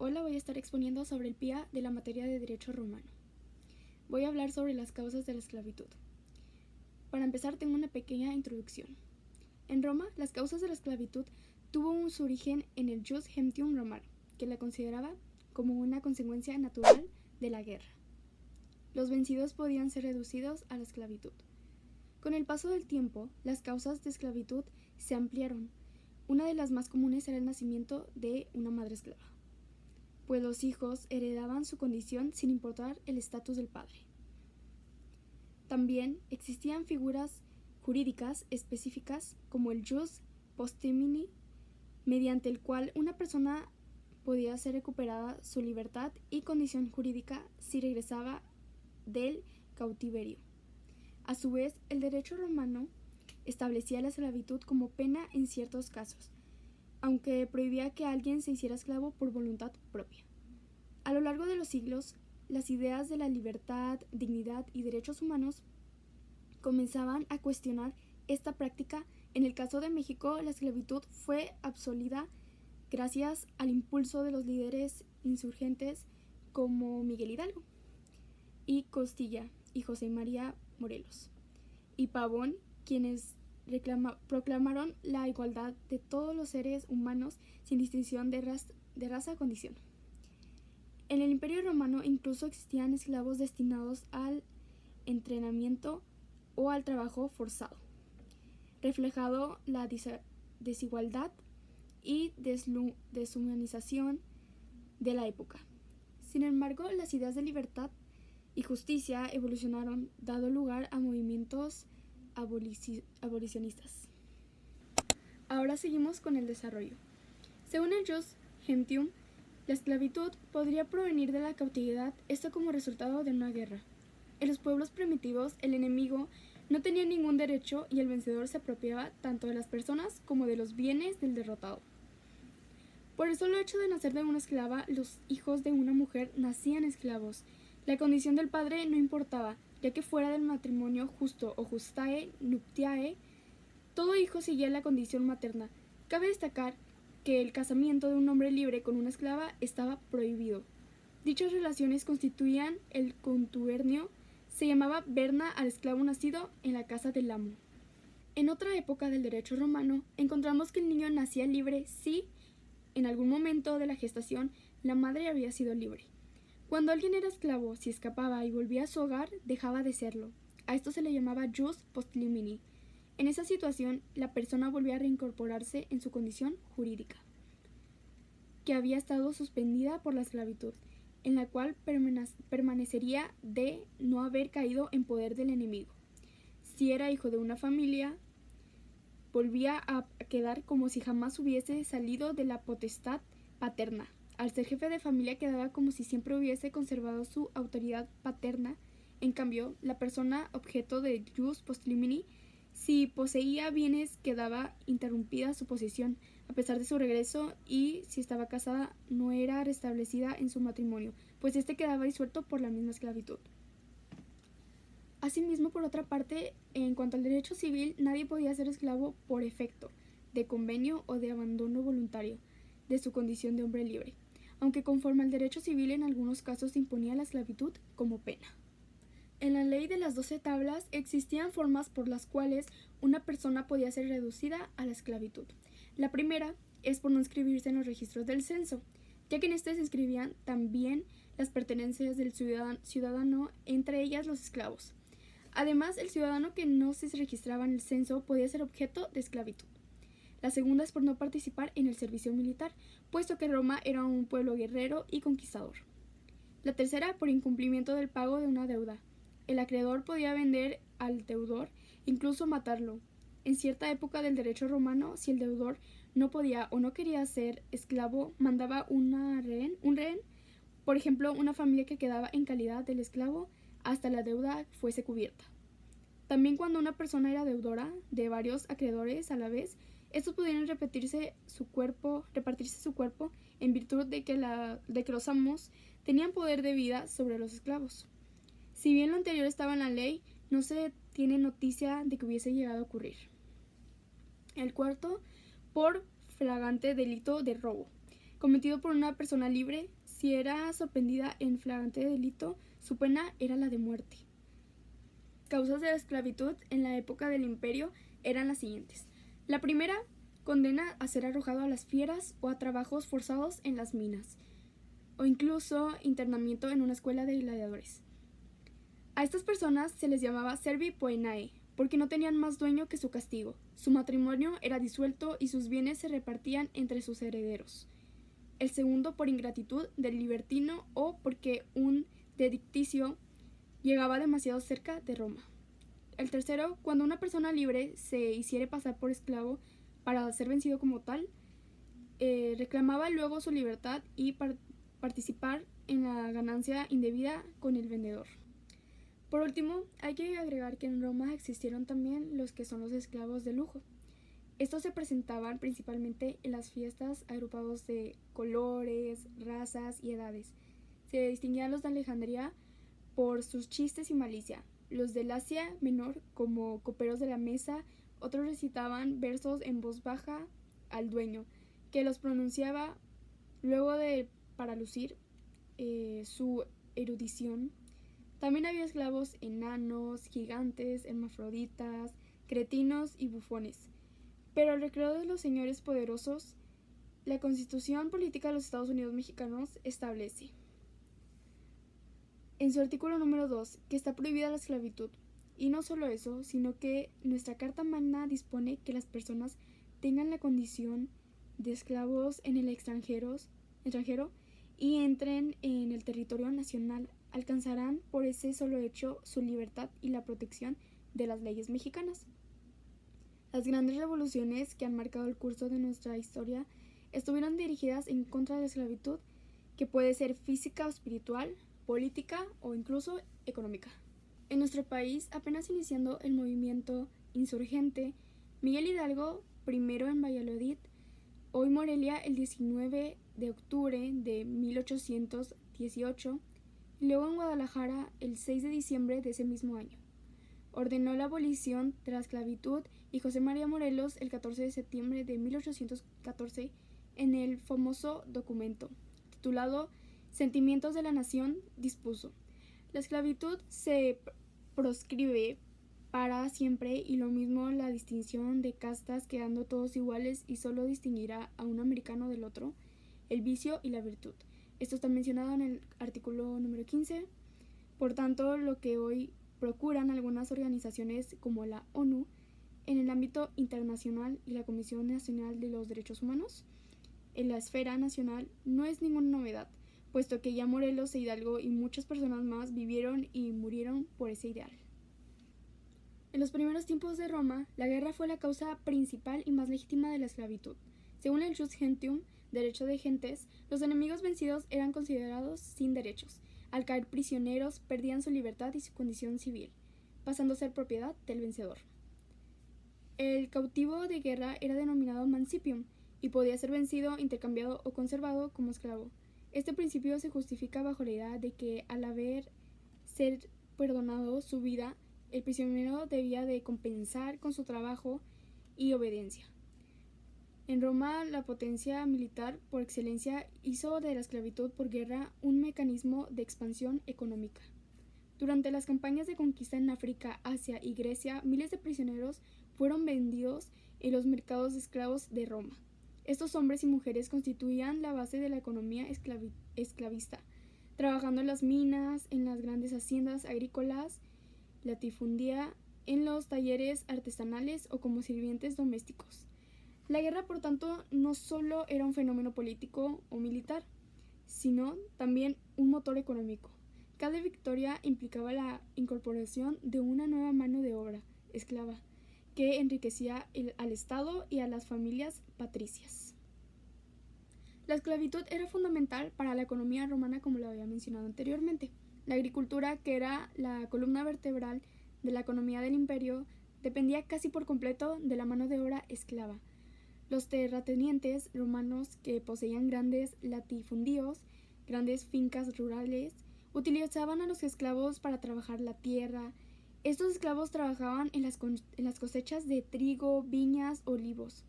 Hola, voy a estar exponiendo sobre el PIA de la materia de Derecho Romano. Voy a hablar sobre las causas de la esclavitud. Para empezar, tengo una pequeña introducción. En Roma, las causas de la esclavitud tuvo su origen en el Jus Gentium romano, que la consideraba como una consecuencia natural de la guerra. Los vencidos podían ser reducidos a la esclavitud. Con el paso del tiempo, las causas de esclavitud se ampliaron. Una de las más comunes era el nacimiento de una madre esclava, pues los hijos heredaban su condición sin importar el estatus del padre. También existían figuras jurídicas específicas como el jus postumini, mediante el cual una persona podía ser recuperada su libertad y condición jurídica si regresaba del cautiverio. A su vez, el derecho romano establecía la esclavitud como pena en ciertos casos, aunque prohibía que alguien se hiciera esclavo por voluntad propia. A lo largo de los siglos, las ideas de la libertad, dignidad y derechos humanos comenzaban a cuestionar esta práctica. En el caso de México, la esclavitud fue abolida gracias al impulso de los líderes insurgentes como Miguel Hidalgo y Costilla y José María Morelos y Pavón, quienes proclamaron la igualdad de todos los seres humanos sin distinción de raza o condición. En el Imperio Romano incluso existían esclavos destinados al entrenamiento o al trabajo forzado, reflejado la desigualdad y deshumanización de la época. Sin embargo, las ideas de libertad y justicia evolucionaron, dando lugar a movimientos abolicionistas. Ahora seguimos con el desarrollo. Según el Jus Gentium, la esclavitud podría provenir de la cautividad, esto como resultado de una guerra. En los pueblos primitivos, el enemigo no tenía ningún derecho y el vencedor se apropiaba tanto de las personas como de los bienes del derrotado. Por el solo hecho de nacer de una esclava, los hijos de una mujer nacían esclavos. La condición del padre no importaba, ya que fuera del matrimonio justo o justae nuptiae, todo hijo seguía la condición materna. Cabe destacar que el casamiento de un hombre libre con una esclava estaba prohibido. Dichas relaciones constituían el contubernio, se llamaba verna al esclavo nacido en la casa del amo. En otra época del derecho romano, encontramos que el niño nacía libre si, en algún momento de la gestación, la madre había sido libre. Cuando alguien era esclavo, si escapaba y volvía a su hogar, dejaba de serlo. A esto se le llamaba jus postlimini. En esa situación, la persona volvía a reincorporarse en su condición jurídica, que había estado suspendida por la esclavitud, en la cual permanecería de no haber caído en poder del enemigo. Si era hijo de una familia, volvía a quedar como si jamás hubiese salido de la potestad paterna. Al ser jefe de familia quedaba como si siempre hubiese conservado su autoridad paterna. En cambio, la persona objeto de jus postlimini, si poseía bienes, quedaba interrumpida su posesión a pesar de su regreso, y si estaba casada no era restablecida en su matrimonio, pues este quedaba disuelto por la misma esclavitud. Asimismo, por otra parte, en cuanto al derecho civil, nadie podía ser esclavo por efecto de convenio o de abandono voluntario de su condición de hombre libre, aunque conforme al derecho civil en algunos casos se imponía la esclavitud como pena. En la ley de las 12 tablas existían formas por las cuales una persona podía ser reducida a la esclavitud. La primera es por no inscribirse en los registros del censo, ya que en este se inscribían también las pertenencias del ciudadano, entre ellas los esclavos. Además, el ciudadano que no se registraba en el censo podía ser objeto de esclavitud. La segunda es por no participar en el servicio militar, puesto que Roma era un pueblo guerrero y conquistador. La tercera, por incumplimiento del pago de una deuda. El acreedor podía vender al deudor, incluso matarlo. En cierta época del derecho romano, si el deudor no podía o no quería ser esclavo, mandaba un rehén, por ejemplo, una familia que quedaba en calidad del esclavo hasta la deuda fuese cubierta. También cuando una persona era deudora de varios acreedores a la vez, estos podían repartirse su cuerpo en virtud de que los amos tenían poder de vida sobre los esclavos. Si bien lo anterior estaba en la ley, no se tiene noticia de que hubiese llegado a ocurrir. El cuarto, por flagrante delito de robo. cometido por una persona libre. Si era sorprendida en flagrante delito, su pena era la de muerte. Causas de la esclavitud en la época del Imperio eran las siguientes. La primera, condena a ser arrojado a las fieras o a trabajos forzados en las minas, o incluso internamiento en una escuela de gladiadores. A estas personas se les llamaba servi poenae, porque no tenían más dueño que su castigo. Su matrimonio era disuelto y sus bienes se repartían entre sus herederos. El segundo, por ingratitud del libertino o porque un dedicticio llegaba demasiado cerca de Roma. El tercero, cuando una persona libre se hiciere pasar por esclavo para ser vencido como tal, reclamaba luego su libertad y participar en la ganancia indebida con el vendedor. Por último, hay que agregar que en Roma existieron también los que son los esclavos de lujo. Estos se presentaban principalmente en las fiestas agrupados de colores, razas y edades. Se distinguían los de Alejandría por sus chistes y malicia. Los del Asia Menor, como coperos de la mesa, otros recitaban versos en voz baja al dueño, que los pronunciaba luego para lucir su erudición. También había esclavos enanos, gigantes, hermafroditas, cretinos y bufones. Pero al recreo de los señores poderosos, la Constitución Política de los Estados Unidos Mexicanos establece en su artículo número 2 que está prohibida la esclavitud. Y no solo eso, sino que nuestra Carta Magna dispone que las personas tengan la condición de esclavos en el extranjero y entren en el territorio nacional, alcanzarán por ese solo hecho su libertad y la protección de las leyes mexicanas. Las grandes revoluciones que han marcado el curso de nuestra historia estuvieron dirigidas en contra de la esclavitud, que puede ser física o espiritual, política o incluso económica. En nuestro país, apenas iniciando el movimiento insurgente, Miguel Hidalgo, primero en Valladolid, hoy Morelia el 19 de octubre de 1818, y luego en Guadalajara el 6 de diciembre de ese mismo año. Ordenó la abolición de la esclavitud y José María Morelos el 14 de septiembre de 1814 en el famoso documento titulado Sentimientos de la Nación dispuso: la esclavitud se proscribe para siempre y lo mismo la distinción de castas, quedando todos iguales y solo distinguirá a un americano del otro el vicio y la virtud. Esto está mencionado en el artículo número 15. Por tanto, lo que hoy procuran algunas organizaciones como la ONU en el ámbito internacional y la Comisión Nacional de los Derechos Humanos en la esfera nacional no es ninguna novedad, puesto que ya Morelos e Hidalgo y muchas personas más vivieron y murieron por ese ideal. En los primeros tiempos de Roma, la guerra fue la causa principal y más legítima de la esclavitud. Según el Jus Gentium, derecho de gentes, los enemigos vencidos eran considerados sin derechos. Al caer prisioneros, perdían su libertad y su condición civil, pasando a ser propiedad del vencedor. El cautivo de guerra era denominado mancipium y podía ser vencido, intercambiado o conservado como esclavo. Este principio se justifica bajo la idea de que al haber ser perdonado su vida, el prisionero debía de compensar con su trabajo y obediencia. En Roma, la potencia militar por excelencia hizo de la esclavitud por guerra un mecanismo de expansión económica. Durante las campañas de conquista en África, Asia y Grecia, miles de prisioneros fueron vendidos en los mercados de esclavos de Roma. Estos hombres y mujeres constituían la base de la economía esclavista, trabajando en las minas, en las grandes haciendas agrícolas, latifundía, en los talleres artesanales o como sirvientes domésticos. La guerra, por tanto, no solo era un fenómeno político o militar, sino también un motor económico. Cada victoria implicaba la incorporación de una nueva mano de obra esclava, que enriquecía al Estado y a las familias patricias. La esclavitud era fundamental para la economía romana, como lo había mencionado anteriormente. La agricultura, que era la columna vertebral de la economía del imperio, dependía casi por completo de la mano de obra esclava. Los terratenientes romanos, que poseían grandes latifundíos, grandes fincas rurales, utilizaban a los esclavos para trabajar la tierra. Estos esclavos trabajaban en las cosechas de trigo, viñas, olivos,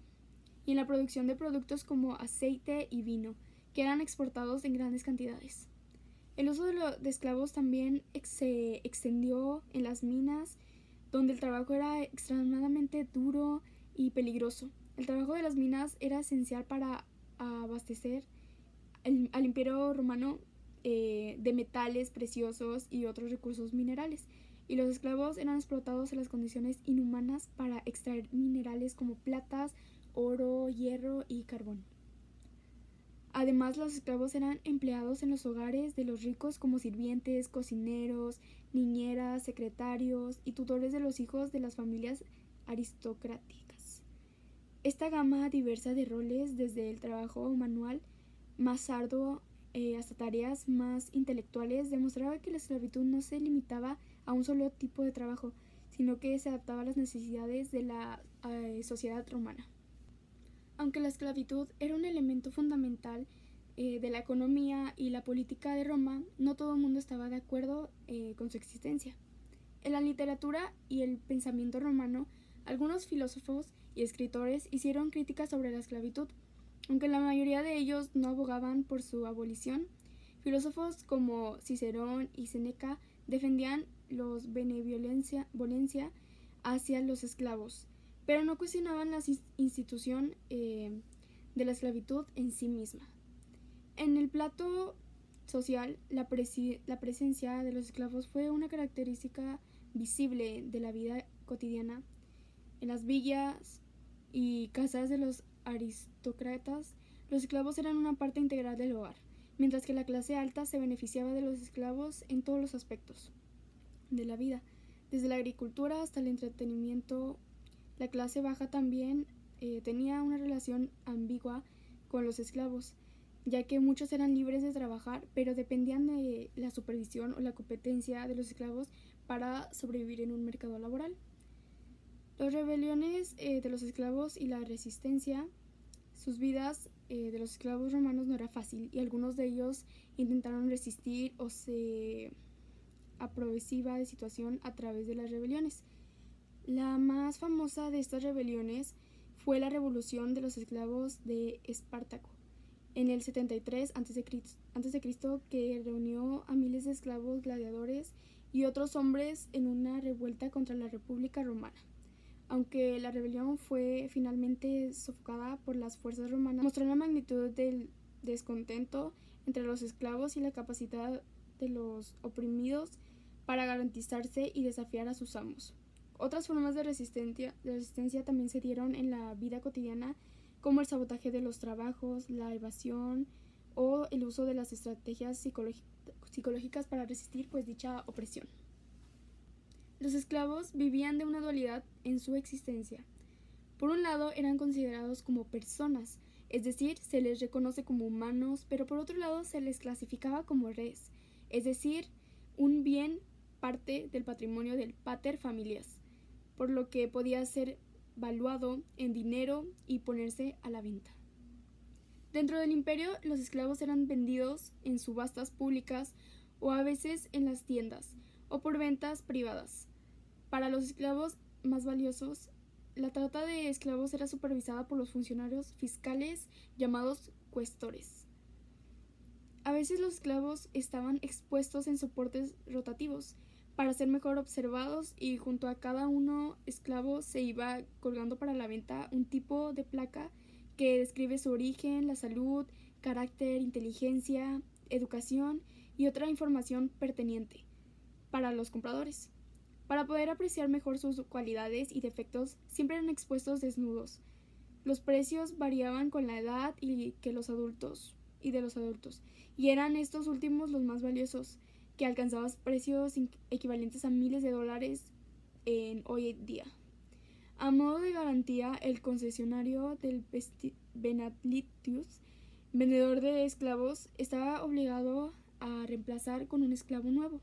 y en la producción de productos como aceite y vino, que eran exportados en grandes cantidades. El uso de esclavos también se extendió en las minas, donde el trabajo era extremadamente duro y peligroso. El trabajo de las minas era esencial para abastecer al Imperio Romano de metales preciosos y otros recursos minerales, y los esclavos eran explotados en las condiciones inhumanas para extraer minerales como platas, oro, hierro y carbón. Además, los esclavos eran empleados en los hogares de los ricos como sirvientes, cocineros, niñeras, secretarios y tutores de los hijos de las familias aristocráticas. Esta gama diversa de roles, desde el trabajo manual más arduo hasta tareas más intelectuales, demostraba que la esclavitud no se limitaba a un solo tipo de trabajo, sino que se adaptaba a las necesidades de la sociedad romana. Aunque la esclavitud era un elemento fundamental de la economía y la política de Roma, no todo el mundo estaba de acuerdo con su existencia. En la literatura y el pensamiento romano, algunos filósofos y escritores hicieron críticas sobre la esclavitud. Aunque la mayoría de ellos no abogaban por su abolición, filósofos como Cicerón y Séneca defendían los benevolencia hacia los esclavos, pero no cuestionaban la institución de la esclavitud en sí misma. En el plato social, la presencia de los esclavos fue una característica visible de la vida cotidiana. En las villas y casas de los aristócratas, los esclavos eran una parte integral del hogar, mientras que la clase alta se beneficiaba de los esclavos en todos los aspectos de la vida, desde la agricultura hasta el entretenimiento. La clase baja también tenía una relación ambigua con los esclavos, ya que muchos eran libres de trabajar, pero dependían de la supervisión o la competencia de los esclavos para sobrevivir en un mercado laboral. Las rebeliones de los esclavos y la resistencia, sus vidas de los esclavos romanos no era fácil, y algunos de ellos intentaron resistir o se aprovechaba de situación a través de las rebeliones. La más famosa de estas rebeliones fue la revolución de los esclavos de Espartaco en el 73 a.C., que reunió a miles de esclavos gladiadores y otros hombres en una revuelta contra la República Romana. Aunque la rebelión fue finalmente sofocada por las fuerzas romanas, mostró la magnitud del descontento entre los esclavos y la capacidad de los oprimidos para garantizarse y desafiar a sus amos. Otras formas de resistencia también se dieron en la vida cotidiana, como el sabotaje de los trabajos, la evasión o el uso de las estrategias psicológicas para resistir dicha opresión. Los esclavos vivían de una dualidad en su existencia. Por un lado, eran considerados como personas, es decir, se les reconoce como humanos, pero por otro lado se les clasificaba como res, es decir, un bien parte del patrimonio del pater familias, por lo que podía ser valuado en dinero y ponerse a la venta. Dentro del imperio, los esclavos eran vendidos en subastas públicas o a veces en las tiendas, o por ventas privadas. Para los esclavos más valiosos, la trata de esclavos era supervisada por los funcionarios fiscales llamados cuestores. A veces los esclavos estaban expuestos en soportes rotativos para ser mejor observados, y junto a cada uno esclavo se iba colgando para la venta un tipo de placa que describe su origen, la salud, carácter, inteligencia, educación y otra información pertinente para los compradores. Para poder apreciar mejor sus cualidades y defectos, siempre eran expuestos desnudos. Los precios variaban con la edad y de los adultos, y eran estos últimos los más valiosos, que alcanzaban precios equivalentes a miles de dólares en hoy en día. A modo de garantía, el concesionario del Benatlitius, vendedor de esclavos, estaba obligado a reemplazar con un esclavo nuevo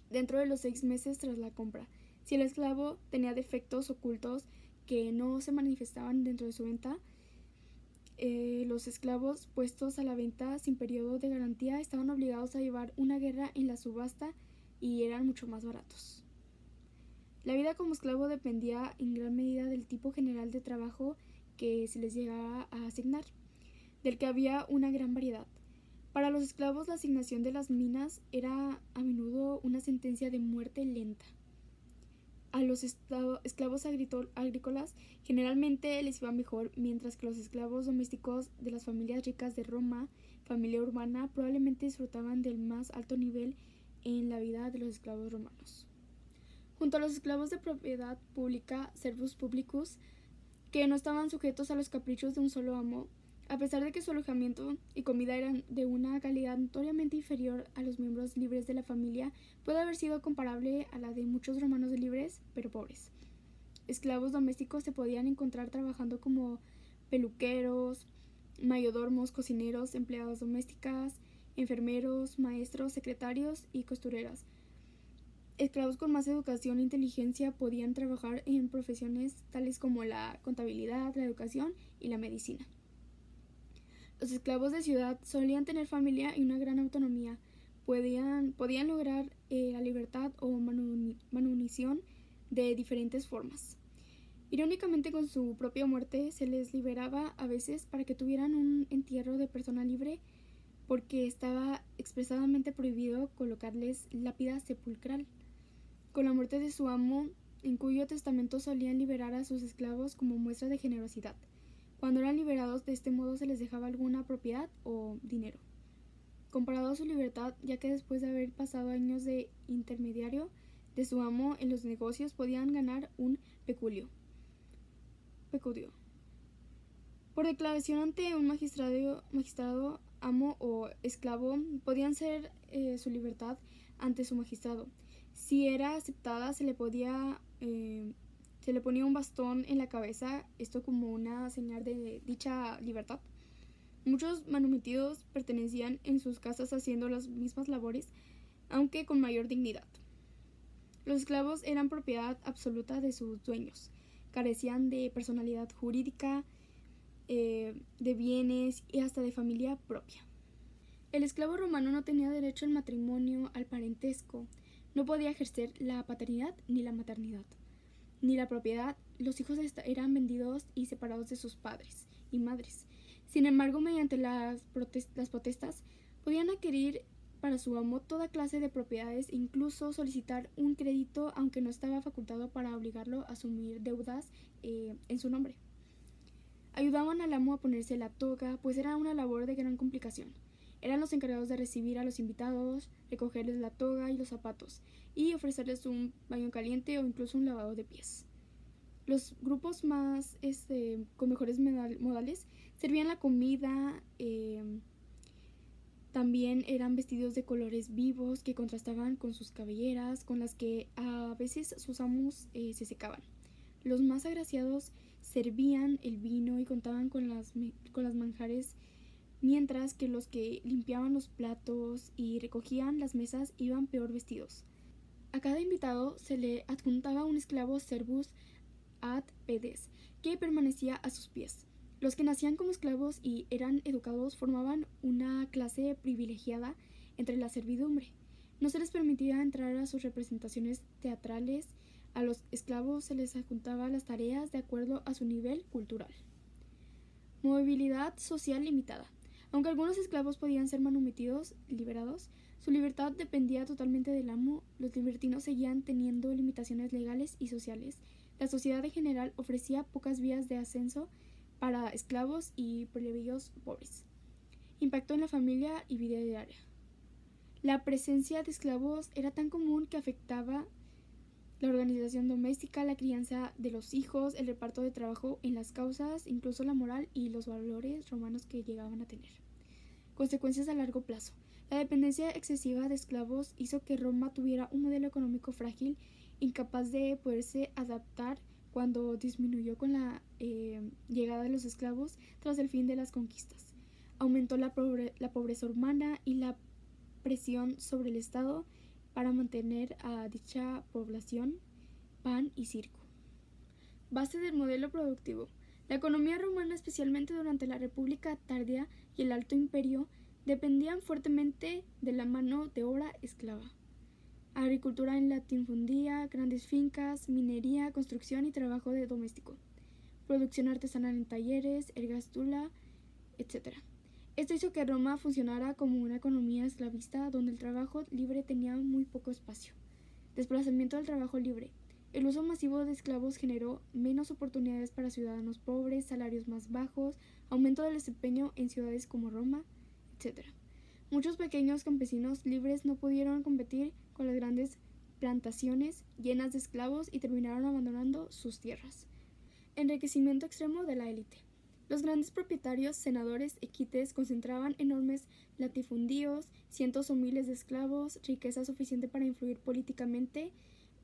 dentro de los 6 meses tras la compra. Si el esclavo tenía defectos ocultos que no se manifestaban dentro de su venta, los esclavos puestos a la venta sin periodo de garantía estaban obligados a llevar una guerra en la subasta y eran mucho más baratos. La vida como esclavo dependía en gran medida del tipo general de trabajo que se les llegara a asignar. del que había una gran variedad. Para los esclavos la asignación de las minas era a menudo una sentencia de muerte lenta. A los esclavos agrícolas generalmente les iba mejor, mientras que los esclavos domésticos de las familias ricas de Roma, familia urbana, probablemente disfrutaban del más alto nivel en la vida de los esclavos romanos. Junto a los esclavos de propiedad pública, servus publicus, que no estaban sujetos a los caprichos de un solo amo, a pesar de que su alojamiento y comida eran de una calidad notoriamente inferior a los miembros libres de la familia, puede haber sido comparable a la de muchos romanos libres, pero pobres. Esclavos domésticos se podían encontrar trabajando como peluqueros, mayordomos, cocineros, empleadas domésticas, enfermeros, maestros, secretarios y costureras. Esclavos con más educación e inteligencia podían trabajar en profesiones tales como la contabilidad, la educación y la medicina. Los esclavos de ciudad solían tener familia y una gran autonomía. Podían lograr la libertad o manutención de diferentes formas. Irónicamente, con su propia muerte se les liberaba a veces para que tuvieran un entierro de persona libre, porque estaba expresamente prohibido colocarles lápida sepulcral. Con la muerte de su amo, en cuyo testamento solían liberar a sus esclavos como muestra de generosidad. Cuando eran liberados, de este modo se les dejaba alguna propiedad o dinero. Comparado a su libertad, ya que después de haber pasado años de intermediario de su amo en los negocios, podían ganar un peculio. Por declaración ante un magistrado, amo o esclavo, podían ser su libertad ante su magistrado. Si era aceptada, se le ponía un bastón en la cabeza, esto como una señal de dicha libertad. Muchos manumitidos pertenecían en sus casas haciendo las mismas labores, aunque con mayor dignidad. Los esclavos eran propiedad absoluta de sus dueños, carecían de personalidad jurídica, de bienes y hasta de familia propia. El esclavo romano no tenía derecho al matrimonio, al parentesco, no podía ejercer la paternidad ni la maternidad, ni la propiedad. Los hijos eran vendidos y separados de sus padres y madres. Sin embargo, mediante las potestas, podían adquirir para su amo toda clase de propiedades e incluso solicitar un crédito, aunque no estaba facultado para obligarlo a asumir deudas en su nombre. Ayudaban al amo a ponerse la toga, pues era una labor de gran complicación. Eran los encargados de recibir a los invitados, recogerles la toga y los zapatos, y ofrecerles un baño caliente o incluso un lavado de pies. Los grupos más con mejores modales servían la comida, también eran vestidos de colores vivos que contrastaban con sus cabelleras, con las que a veces sus amos se secaban. Los más agraciados servían el vino y contaban con las manjares, mientras que los que limpiaban los platos y recogían las mesas iban peor vestidos. A cada invitado se le adjuntaba un esclavo servus ad pedes, que permanecía a sus pies. Los que nacían como esclavos y eran educados formaban una clase privilegiada entre la servidumbre. No se les permitía entrar a sus representaciones teatrales. A los esclavos se les adjuntaban las tareas de acuerdo a su nivel cultural. Movilidad social limitada. Aunque algunos esclavos podían ser manumitidos, liberados, su libertad dependía totalmente del amo. Los libertinos seguían teniendo limitaciones legales y sociales. La sociedad en general ofrecía pocas vías de ascenso para esclavos y plebeyos pobres. Impacto en la familia y vida diaria. La presencia de esclavos era tan común que afectaba la organización doméstica, la crianza de los hijos, el reparto de trabajo en las causas, incluso la moral y los valores romanos que llegaban a tener. Consecuencias a largo plazo. La dependencia excesiva de esclavos hizo que Roma tuviera un modelo económico frágil, incapaz de poderse adaptar cuando disminuyó con la llegada de los esclavos tras el fin de las conquistas. Aumentó la pobreza urbana y la presión sobre el Estado para mantener a dicha población, pan y circo. Base del modelo productivo. La economía romana, especialmente durante la República Tardía y el Alto Imperio, dependían fuertemente de la mano de obra esclava. Agricultura en latifundía, grandes fincas, minería, construcción y trabajo de doméstico. Producción artesanal en talleres, ergástula, etc. Esto hizo que Roma funcionara como una economía esclavista donde el trabajo libre tenía muy poco espacio. Desplazamiento del trabajo libre. El uso masivo de esclavos generó menos oportunidades para ciudadanos pobres, salarios más bajos, aumento del desempeño en ciudades como Roma, etc. Muchos pequeños campesinos libres no pudieron competir con las grandes plantaciones llenas de esclavos y terminaron abandonando sus tierras. Enriquecimiento extremo de la élite. Los grandes propietarios, senadores, equites concentraban enormes latifundíos, cientos o miles de esclavos, riqueza suficiente para influir políticamente,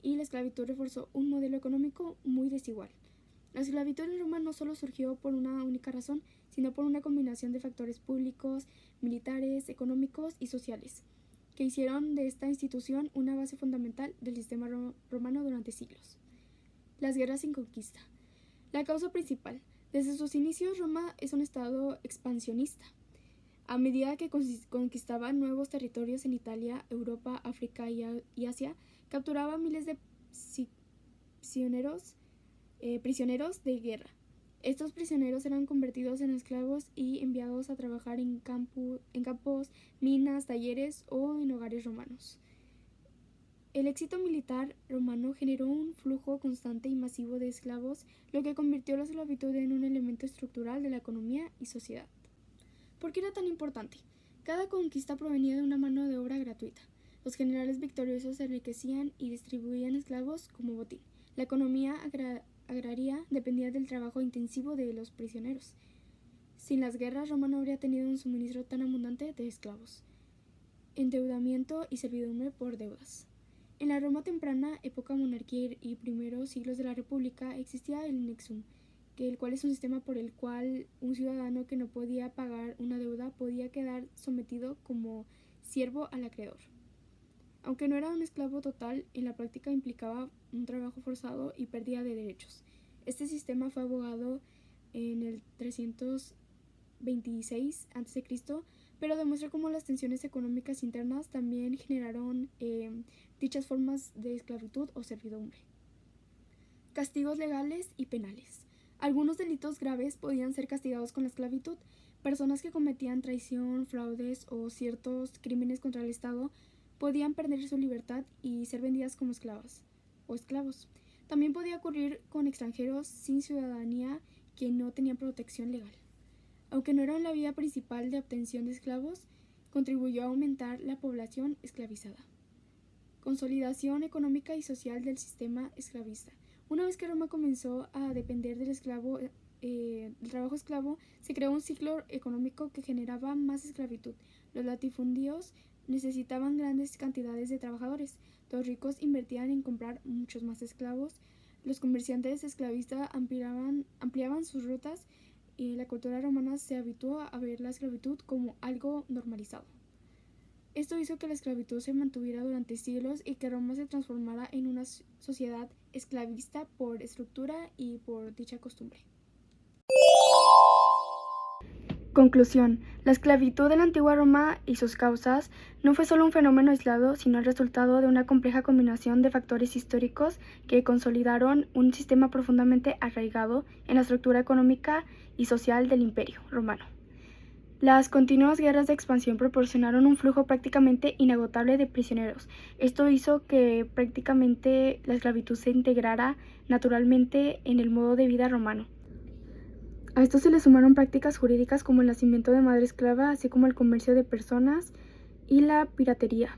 y la esclavitud reforzó un modelo económico muy desigual. La esclavitud en Roma no solo surgió por una única razón, sino por una combinación de factores públicos, militares, económicos y sociales, que hicieron de esta institución una base fundamental del sistema romano durante siglos. Las guerras sin conquista. La causa principal. Desde sus inicios, Roma es un estado expansionista. A medida que conquistaba nuevos territorios en Italia, Europa, África y Asia, capturaba miles de prisioneros de guerra. Estos prisioneros eran convertidos en esclavos y enviados a trabajar en campos, minas, talleres o en hogares romanos. El éxito militar romano generó un flujo constante y masivo de esclavos, lo que convirtió la esclavitud en un elemento estructural de la economía y sociedad. ¿Por qué era tan importante? Cada conquista provenía de una mano de obra gratuita. Los generales victoriosos se enriquecían y distribuían esclavos como botín. La economía agraria dependía del trabajo intensivo de los prisioneros. Sin las guerras, Roma no habría tenido un suministro tan abundante de esclavos. Endeudamiento y servidumbre por deudas. En la Roma temprana, época monarquía y primeros siglos de la República, existía el nexum, el cual es un sistema por el cual un ciudadano que no podía pagar una deuda podía quedar sometido como siervo al acreedor. Aunque no era un esclavo total, en la práctica implicaba un trabajo forzado y pérdida de derechos. Este sistema fue abogado en el 326 a.C., pero demuestra cómo las tensiones económicas internas también generaron dichas formas de esclavitud o servidumbre. Castigos legales y penales. Algunos delitos graves podían ser castigados con la esclavitud. Personas que cometían traición, fraudes o ciertos crímenes contra el Estado podían perder su libertad y ser vendidas como esclavas o esclavos. También podía ocurrir con extranjeros sin ciudadanía que no tenían protección legal. Aunque no era la vía principal de obtención de esclavos, contribuyó a aumentar la población esclavizada. Consolidación económica y social del sistema esclavista. Una vez que Roma comenzó a depender del trabajo esclavo, se creó un ciclo económico que generaba más esclavitud. Los latifundios necesitaban grandes cantidades de trabajadores. Los ricos invertían en comprar muchos más esclavos. Los comerciantes esclavistas ampliaban sus rutas y la cultura romana se habituó a ver la esclavitud como algo normalizado. Esto hizo que la esclavitud se mantuviera durante siglos y que Roma se transformara en una sociedad esclavista por estructura y por dicha costumbre. Conclusión. La esclavitud en la antigua Roma y sus causas no fue solo un fenómeno aislado, sino el resultado de una compleja combinación de factores históricos que consolidaron un sistema profundamente arraigado en la estructura económica y social del Imperio Romano. Las continuas guerras de expansión proporcionaron un flujo prácticamente inagotable de prisioneros. Esto hizo que prácticamente la esclavitud se integrara naturalmente en el modo de vida romano. A esto se le sumaron prácticas jurídicas como el nacimiento de madre esclava, así como el comercio de personas y la piratería,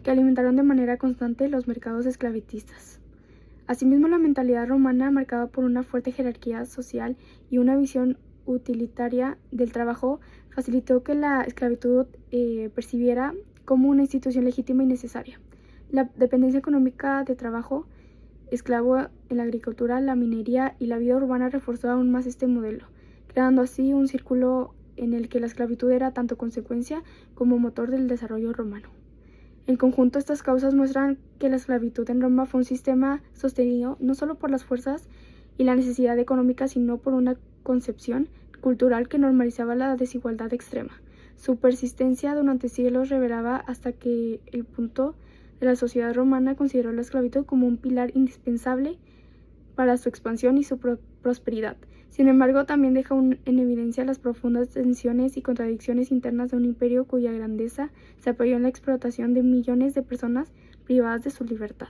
que alimentaron de manera constante los mercados esclavistas. Asimismo, la mentalidad romana, marcada por una fuerte jerarquía social y una visión utilitaria del trabajo, facilitó que la esclavitud percibiera como una institución legítima y necesaria. La dependencia económica de trabajo esclavo en la agricultura, la minería y la vida urbana reforzó aún más este modelo, creando así un círculo en el que la esclavitud era tanto consecuencia como motor del desarrollo romano. En conjunto, estas causas muestran que la esclavitud en Roma fue un sistema sostenido no solo por las fuerzas y la necesidad económica, sino por una concepción cultural que normalizaba la desigualdad extrema. Su persistencia durante siglos revelaba hasta que el punto de la sociedad romana consideró la esclavitud como un pilar indispensable para su expansión y su prosperidad. Sin embargo, también deja en evidencia las profundas tensiones y contradicciones internas de un imperio cuya grandeza se apoyó en la explotación de millones de personas privadas de su libertad.